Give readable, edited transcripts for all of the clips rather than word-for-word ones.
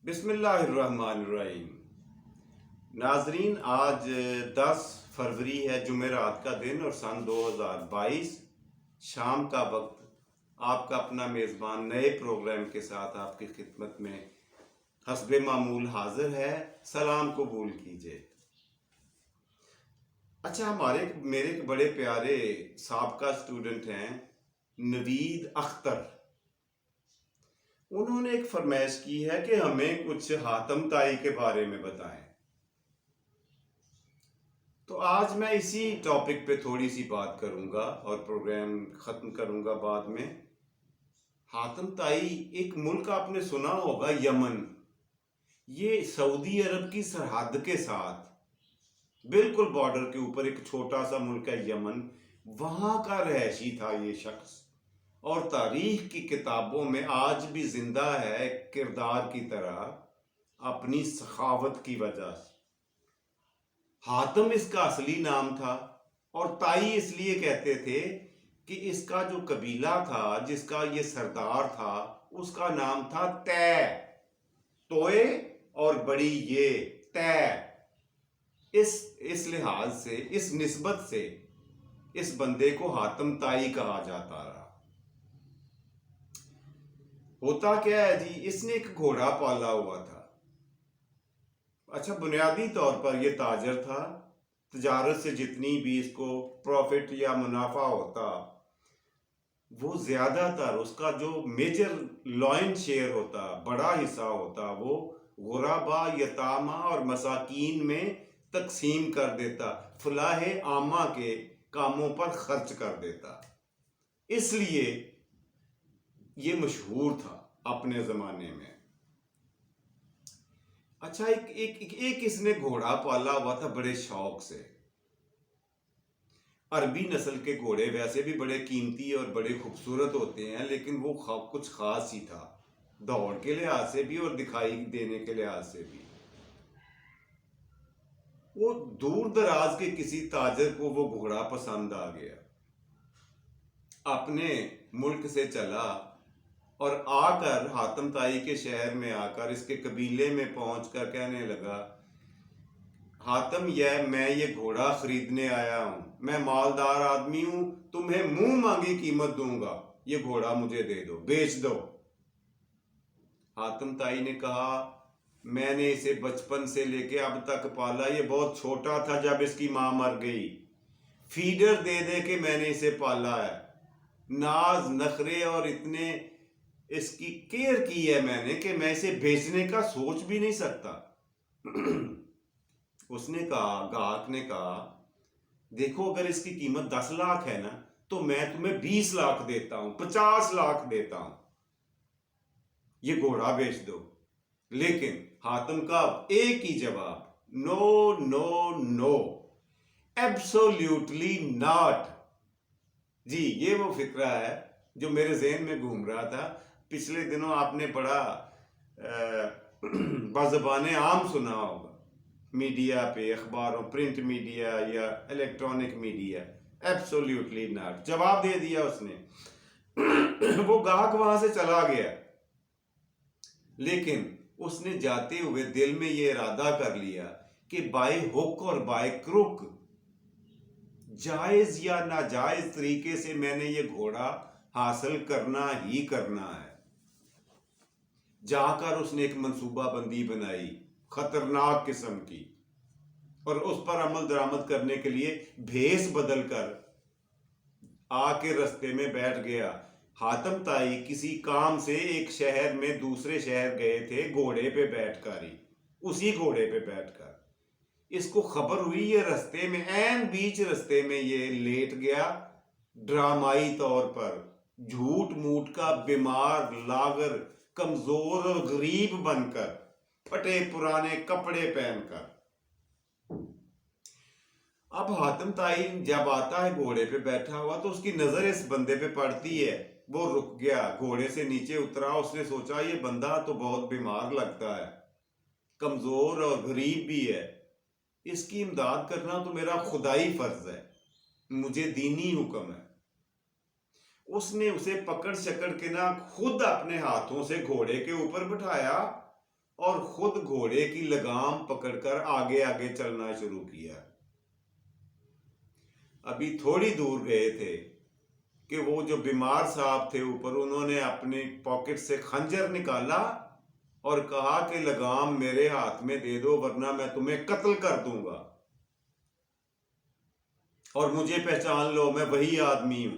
بسم اللہ الرحمن الرحیم۔ ناظرین، آج 10 فروری ہے، جمعرات کا دن اور سن 2022 شام کا وقت۔ آپ کا اپنا میزبان نئے پروگرام کے ساتھ آپ کی خدمت میں حسب معمول حاضر ہے۔ سلام قبول کیجئے۔ اچھا، میرے ایک بڑے پیارے سابقہ اسٹوڈنٹ ہیں نوید اختر، انہوں نے ایک فرمائش کی ہے کہ ہمیں کچھ حاتم طائی کے بارے میں بتائیں، تو آج میں اسی ٹاپک پہ تھوڑی سی بات کروں گا اور پروگرام ختم کروں گا بعد میں۔ حاتم طائی ایک ملک آپ نے سنا ہوگا، یمن۔ یہ سعودی عرب کی سرحد کے ساتھ بالکل بارڈر کے اوپر ایک چھوٹا سا ملک ہے یمن، وہاں کا رہائشی تھا یہ شخص، اور تاریخ کی کتابوں میں آج بھی زندہ ہے کردار کی طرح اپنی سخاوت کی وجہ سے۔ حاتم اس کا اصلی نام تھا، اور طائی اس لیے کہتے تھے کہ اس کا جو قبیلہ تھا، جس کا یہ سردار تھا، اس کا نام تھا طے، توئے اور بڑی یہ طے۔ اس لحاظ سے، اس نسبت سے اس بندے کو حاتم طائی کہا جاتا رہا۔ ہوتا کیا ہے جی، اس نے ایک گھوڑا پالا ہوا تھا۔ اچھا، بنیادی طور پر یہ تاجر تھا، تجارت سے جتنی بھی اس کو پروفٹ یا منافع ہوتا، وہ زیادہ تر اس کا جو میجر لائن شیئر ہوتا، بڑا حصہ ہوتا، وہ غربا، یتامہ اور مساکین میں تقسیم کر دیتا، فلاح عامہ کے کاموں پر خرچ کر دیتا۔ اس لیے یہ مشہور تھا اپنے زمانے میں۔ اچھا، ایک اس نے گھوڑا پالا ہوا تھا بڑے شوق سے۔ عربی نسل کے گھوڑے ویسے بھی بڑے قیمتی اور بڑے خوبصورت ہوتے ہیں، لیکن وہ کچھ خاص ہی تھا، دوڑ کے لحاظ سے بھی اور دکھائی دینے کے لحاظ سے بھی۔ وہ دور دراز کے کسی تاجر کو وہ گھوڑا پسند آ گیا، اپنے ملک سے چلا اور آ کر حاتم طائی کے شہر میں آ کر اس کے قبیلے میں پہنچ کر کہنے لگا، حاتم، میں یہ گھوڑا خریدنے آیا ہوں، میں مالدار آدمی ہوں، تمہیں منہ مانگی قیمت دوں گا، یہ گھوڑا مجھے دے دو، بیچ دو۔ حاتم طائی نے کہا، میں نے اسے بچپن سے لے کے اب تک پالا، یہ بہت چھوٹا تھا جب اس کی ماں مر گئی، فیڈر دے دے کے میں نے اسے پالا ہے، ناز نخرے اور اتنے اس کی کیئر کی ہے میں نے کہ میں اسے بیچنے کا سوچ بھی نہیں سکتا۔ اس نے کہا، گاہک نے کہا، دیکھو اگر اس کی قیمت 10 لاکھ ہے نا تو میں تمہیں 20 لاکھ دیتا ہوں، 50 لاکھ دیتا ہوں، یہ گھوڑا بیچ دو۔ لیکن حاتم کا ایک ہی جواب، نو نو نو، ایبسولوٹلی ناٹ۔ جی، یہ وہ فکرہ ہے جو میرے ذہن میں گھوم رہا تھا۔ پچھلے دنوں آپ نے بڑا بزبان عام سنا ہوگا، میڈیا پہ، اخباروں، پرنٹ میڈیا یا الیکٹرانک میڈیا، ایبسولوٹلی ناٹ، جواب دے دیا اس نے۔ وہ گاہک وہاں سے چلا گیا، لیکن اس نے جاتے ہوئے دل میں یہ ارادہ کر لیا کہ بائی ہک اور بائی کروک، جائز یا ناجائز طریقے سے میں نے یہ گھوڑا حاصل کرنا ہی کرنا ہے۔ جا کر اس نے ایک منصوبہ بندی بنائی خطرناک قسم کی، اور اس پر عمل درآمد کرنے کے لیے بھیس بدل کر آ کے رستے میں بیٹھ گیا۔ حاتم طائی کسی کام سے ایک شہر میں دوسرے شہر گئے تھے، گھوڑے پہ بیٹھ کر ہی، اسی گھوڑے پہ بیٹھ کر۔ اس کو خبر ہوئی، یہ رستے میں عین بیچ رستے میں یہ لیٹ گیا، ڈرامائی طور پر، جھوٹ موٹ کا بیمار، لاغر، کمزور اور غریب بن کر، پھٹے پرانے کپڑے پہن کر۔ اب حاتم طائی جب آتا ہے گھوڑے پہ بیٹھا ہوا تو اس کی نظر اس بندے پہ پڑتی ہے، وہ رک گیا، گھوڑے سے نیچے اترا، اس نے سوچا یہ بندہ تو بہت بیمار لگتا ہے، کمزور اور غریب بھی ہے، اس کی امداد کرنا تو میرا خدائی فرض ہے، مجھے دینی حکم ہے۔ اس نے اسے پکڑ شکڑ کے خود اپنے ہاتھوں سے گھوڑے کے اوپر بٹھایا اور خود گھوڑے کی لگام پکڑ کر آگے آگے چلنا شروع کیا۔ ابھی تھوڑی دور گئے تھے کہ وہ جو بیمار صاحب تھے اوپر، انہوں نے اپنے پاکٹ سے خنجر نکالا اور کہا کہ لگام میرے ہاتھ میں دے دو ورنہ میں تمہیں قتل کر دوں گا، اور مجھے پہچان لو، میں وہی آدمی ہوں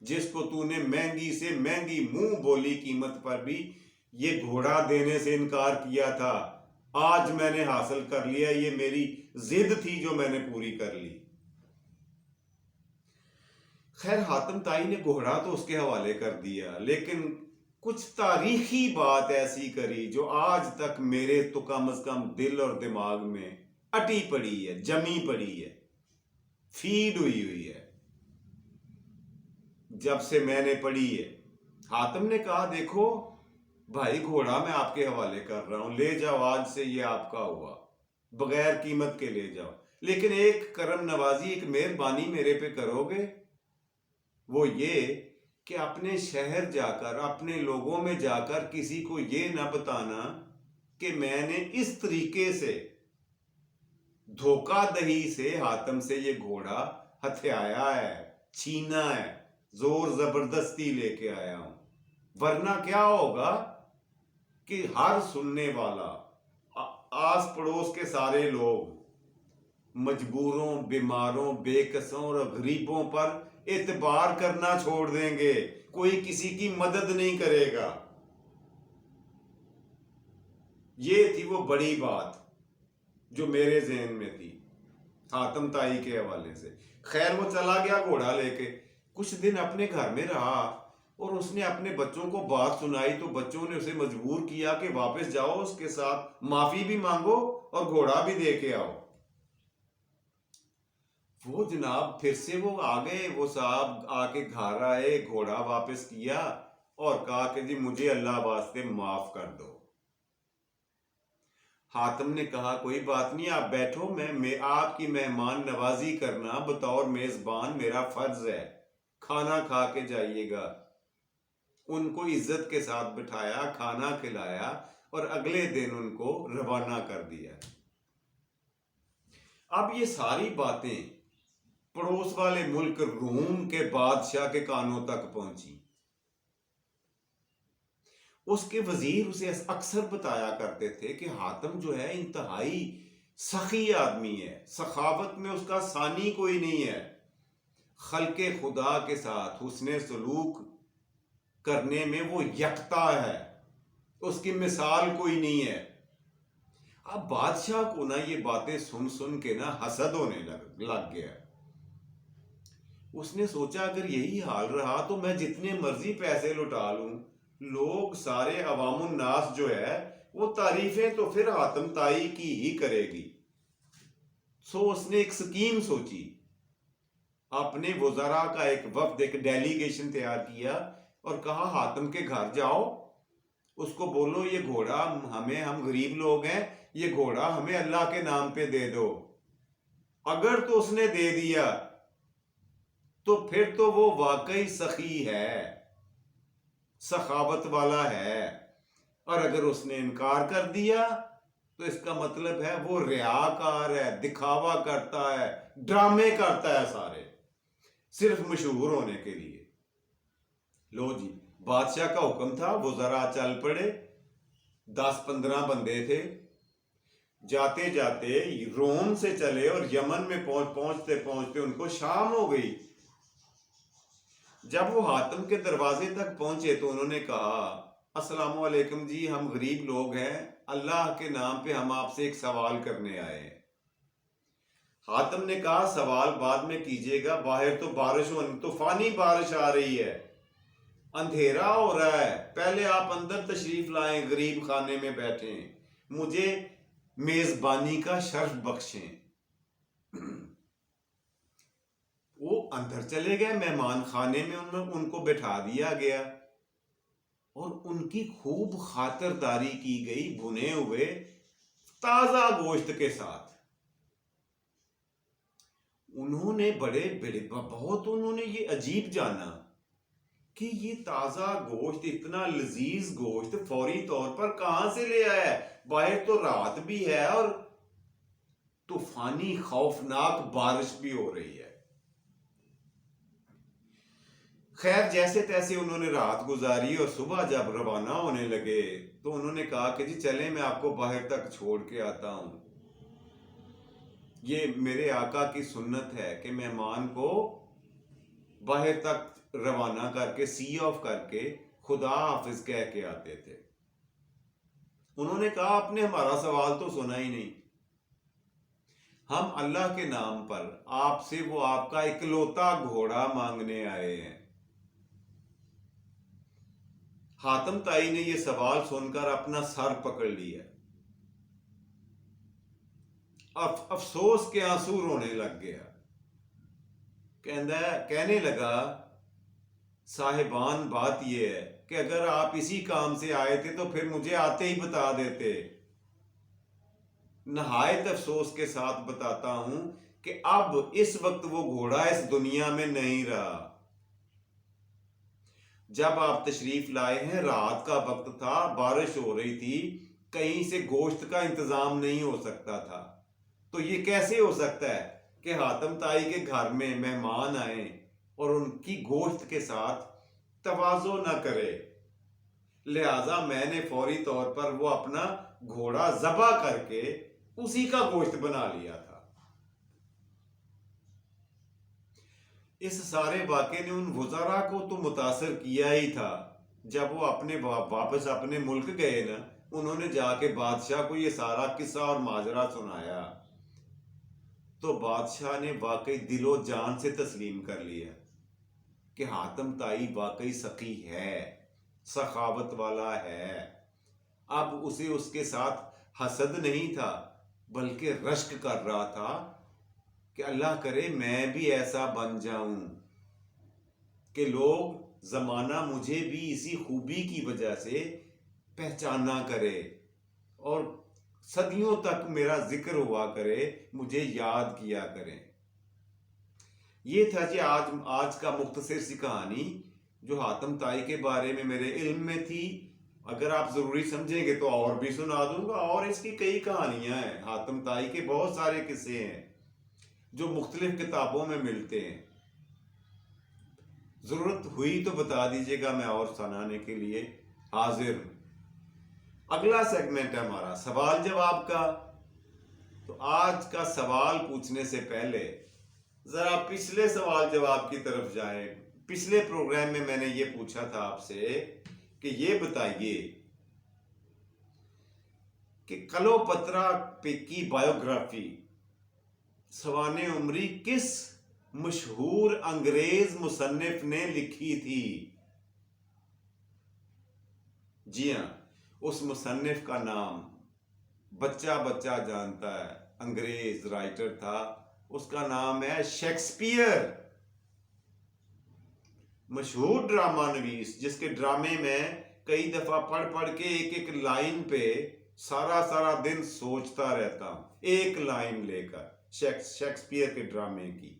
جس کو تو نے مہنگی سے مہنگی منہ بولی قیمت پر بھی یہ گھوڑا دینے سے انکار کیا تھا۔ آج میں نے حاصل کر لیا، یہ میری ضد تھی جو میں نے پوری کر لی۔ خیر حاتم طائی نے گھوڑا تو اس کے حوالے کر دیا، لیکن کچھ تاریخی بات ایسی کری جو آج تک میرے تو کم از کم دل اور دماغ میں اٹی پڑی ہے، جمی پڑی ہے، فیڈ ہوئی ہے جب سے میں نے پڑھی ہے۔ حاتم نے کہا دیکھو بھائی، گھوڑا میں آپ کے حوالے کر رہا ہوں، لے جاؤ، آج سے یہ آپ کا ہوا، بغیر قیمت کے لے جاؤ، لیکن ایک کرم نوازی، ایک مہربانی میرے پہ کرو گے، وہ یہ کہ اپنے شہر جا کر، اپنے لوگوں میں جا کر کسی کو یہ نہ بتانا کہ میں نے اس طریقے سے دھوکہ دہی سے حاتم سے یہ گھوڑا ہتھیایا ہے، چھینا ہے، زور زبردستی لے کے آیا ہوں۔ ورنہ کیا ہوگا کہ ہر سننے والا، آس پڑوس کے سارے لوگ مجبوروں، بیماروں، بے کسوں اور غریبوں پر اعتبار کرنا چھوڑ دیں گے، کوئی کسی کی مدد نہیں کرے گا۔ یہ تھی وہ بڑی بات جو میرے ذہن میں تھی حاتم طائی کے حوالے سے۔ خیر وہ چلا گیا گھوڑا لے کے، کچھ دن اپنے گھر میں رہا اور اس نے اپنے بچوں کو بات سنائی تو بچوں نے اسے مجبور کیا کہ واپس جاؤ، اس کے ساتھ معافی بھی مانگو اور گھوڑا بھی دے کے آؤ۔ وہ جناب پھر سے وہ آ گئے، وہ صاحب آ کے گھر آئے، گھوڑا واپس کیا اور کہا کہ جی مجھے اللہ واسطے معاف کر دو۔ حاتم نے کہا کوئی بات نہیں، آپ بیٹھو، میں آپ کی مہمان نوازی کرنا بطور میزبان میرا فرض ہے، کھانا کھا کے جائیے گا۔ ان کو عزت کے ساتھ بٹھایا، کھانا کھلایا اور اگلے دن ان کو روانہ کر دیا۔ اب یہ ساری باتیں پڑوس والے ملک روم کے بادشاہ کے کانوں تک پہنچی۔ اس کے وزیر اسے اکثر بتایا کرتے تھے کہ حاتم جو ہے انتہائی سخی آدمی ہے، سخاوت میں اس کا ثانی کوئی نہیں ہے، خلق خدا کے ساتھ حسن سلوک کرنے میں وہ یکتا ہے، اس کی مثال کوئی نہیں ہے۔ اب بادشاہ کو نا یہ باتیں سن سن کے نا حسد ہونے لگ گیا۔ اس نے سوچا اگر یہی حال رہا تو میں جتنے مرضی پیسے لٹا لوں، لوگ سارے عوام الناس جو ہے وہ تعریفیں تو پھر حاتم طائی کی ہی کرے گی۔ سو اس نے ایک سکیم سوچی، اپنے وزراء کا ایک وفد، ایک ڈیلیگیشن تیار کیا اور کہا حاتم کے گھر جاؤ، اس کو بولو یہ گھوڑا ہمیں، ہم غریب لوگ ہیں، یہ گھوڑا ہمیں اللہ کے نام پہ دے دو۔ اگر تو اس نے دے دیا تو پھر تو وہ واقعی سخی ہے، سخاوت والا ہے، اور اگر اس نے انکار کر دیا تو اس کا مطلب ہے وہ ریاکار ہے، دکھاوا کرتا ہے، ڈرامے کرتا ہے سارے، صرف مشہور ہونے کے لیے۔ لو جی، بادشاہ کا حکم تھا، وزراء چل پڑے، 10-15 بندے تھے، جاتے جاتے روم سے چلے اور یمن میں پہنچتے پہنچتے ان کو شام ہو گئی۔ جب وہ حاتم کے دروازے تک پہنچے تو انہوں نے کہا السلام علیکم جی، ہم غریب لوگ ہیں، اللہ کے نام پہ ہم آپ سے ایک سوال کرنے آئے ہیں۔ حاتم نے کہا سوال بعد میں کیجیے گا، باہر تو بارش طوفانی بارش آ رہی ہے، اندھیرا ہو رہا ہے، پہلے آپ اندر تشریف لائیں، غریب خانے میں بیٹھیں، مجھے میزبانی کا شرف بخشیں۔ وہ اندر چلے گئے، مہمان خانے میں ان کو بٹھا دیا گیا اور ان کی خوب خاطرداری کی گئی بھنے ہوئے تازہ گوشت کے ساتھ۔ انہوں نے بہت انہوں نے یہ عجیب جانا کہ یہ تازہ گوشت، اتنا لذیذ گوشت فوری طور پر کہاں سے لے آیا ہے؟ باہر تو رات بھی ہے اور طوفانی خوفناک بارش بھی ہو رہی ہے. خیر جیسے تیسے انہوں نے رات گزاری اور صبح جب روانہ ہونے لگے تو انہوں نے کہا کہ جی چلیں میں آپ کو باہر تک چھوڑ کے آتا ہوں. یہ میرے آقا کی سنت ہے کہ مہمان کو باہر تک روانہ کر کے سی آف کر کے خدا حافظ کہہ کے آتے تھے. انہوں نے کہا آپ نے ہمارا سوال تو سنا ہی نہیں. ہم اللہ کے نام پر آپ سے وہ آپ کا اکلوتا گھوڑا مانگنے آئے ہیں. حاتم تائی نے یہ سوال سن کر اپنا سر پکڑ لیا. افسوس کے آنسو رونے لگ گیا. کہنے لگا صاحبان بات یہ ہے کہ اگر آپ اسی کام سے آئے تھے تو پھر مجھے آتے ہی بتا دیتے. نہایت افسوس کے ساتھ بتاتا ہوں کہ اب اس وقت وہ گھوڑا اس دنیا میں نہیں رہا. جب آپ تشریف لائے ہیں رات کا وقت تھا، بارش ہو رہی تھی، کہیں سے گوشت کا انتظام نہیں ہو سکتا تھا. تو یہ کیسے ہو سکتا ہے کہ حاتم تائی کے گھر میں مہمان آئیں اور ان کی گوشت کے ساتھ تواضع نہ کرے. لہذا میں نے فوری طور پر وہ اپنا گھوڑا ذبح کر کے اسی کا گوشت بنا لیا تھا. اس سارے واقعے نے ان وزراء کو تو متاثر کیا ہی تھا. جب وہ واپس اپنے ملک گئے نا، انہوں نے جا کے بادشاہ کو یہ سارا قصہ اور ماجرا سنایا تو بادشاہ نے واقعی دل و جان سے تسلیم کر لیا کہ حاتم تائی واقعی سخی ہے، سخاوت والا ہے. اب اسے اس کے ساتھ حسد نہیں تھا بلکہ رشک کر رہا تھا کہ اللہ کرے میں بھی ایسا بن جاؤں کہ لوگ زمانہ مجھے بھی اسی خوبی کی وجہ سے پہچانا کرے اور صدیوں تک میرا ذکر ہوا کرے، مجھے یاد کیا کریں. یہ تھا جی آج کا مختصر سی کہانی جو حاتم تائی کے بارے میں میرے علم میں تھی. اگر آپ ضروری سمجھیں گے تو اور بھی سنا دوں گا، اور اس کی کئی کہانیاں ہیں. حاتم تائی کے بہت سارے قصے ہیں جو مختلف کتابوں میں ملتے ہیں. ضرورت ہوئی تو بتا دیجیے گا، میں اور سنانے کے لیے حاضر ہوں. اگلا سیگمنٹ ہے ہمارا سوال جواب کا. تو آج کا سوال پوچھنے سے پہلے ذرا پچھلے سوال جواب کی طرف جائیں. پچھلے پروگرام میں میں نے یہ پوچھا تھا آپ سے کہ یہ بتائیے کہ کلوپترا کی بایوگرافی سوانح عمری کس مشہور انگریز مصنف نے لکھی تھی؟ جی ہاں، اس مصنف کا نام بچہ بچہ جانتا ہے، انگریز رائٹر تھا. اس کا نام ہے شیکسپیئر، مشہور ڈرامہ نویس جس کے ڈرامے میں کئی دفعہ پڑھ پڑھ کے ایک ایک لائن پہ سارا دن سوچتا رہتا ہوں، ایک لائن لے کر شیکسپیئر کے ڈرامے کی.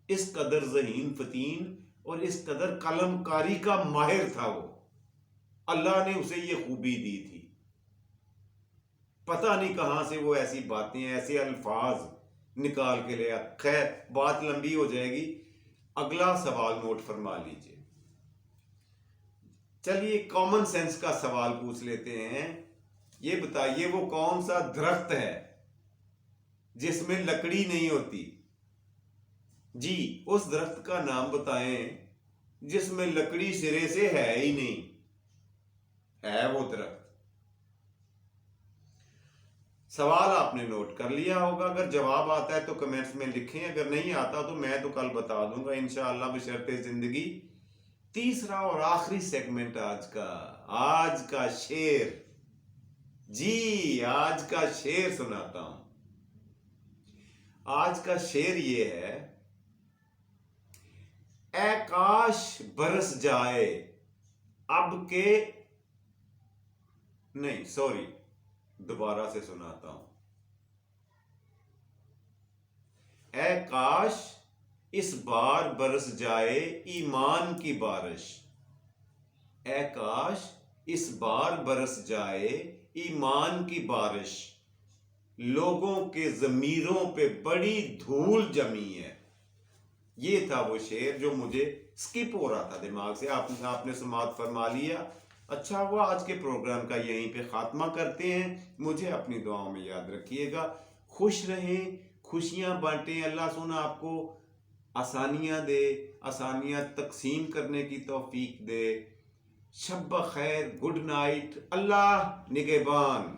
اس قدر ذہین فتین اور اس قدر قلم کاری کا ماہر تھا وہ. اللہ نے اسے یہ خوبی دی تھی. پتہ نہیں کہاں سے وہ ایسی باتیں ایسے الفاظ نکال کے لیا. خیر بات لمبی ہو جائے گی. اگلا سوال نوٹ فرما لیجئے. چلیے کامن سینس کا سوال پوچھ لیتے ہیں. یہ بتائیے وہ کون سا درخت ہے جس میں لکڑی نہیں ہوتی؟ جی اس درخت کا نام بتائیں جس میں لکڑی سرے سے ہے ہی نہیں. ہے وہ درخت. سوال آپ نے نوٹ کر لیا ہوگا. اگر جواب آتا ہے تو کمنٹس میں لکھیں، اگر نہیں آتا تو میں تو کل بتا دوں گا انشاءاللہ بشرط زندگی. تیسرا اور آخری سیگمنٹ آج کا شعر. جی آج کا شعر سناتا ہوں. آج کا شعر یہ ہے: اے کاش برس جائے اب کے نہیں سوری دوبارہ سے سناتا ہوں. اے کاش اس بار برس جائے ایمان کی بارش. اے کاش اس بار برس جائے ایمان کی بارش، لوگوں کے ضمیروں پہ بڑی دھول جمی ہے. یہ تھا وہ شعر جو مجھے سکپ ہو رہا تھا دماغ سے. آپ نے سماعت فرما لیا. اچھا ہوا آج کے پروگرام کا یہیں پہ خاتمہ کرتے ہیں. مجھے اپنی دعاؤں میں یاد رکھیے گا. خوش رہیں، خوشیاں بانٹیں. اللہ سونا آپ کو آسانیاں دے، آسانیاں تقسیم کرنے کی توفیق دے. شب بخیر، گڈ نائٹ، اللہ نگہبان.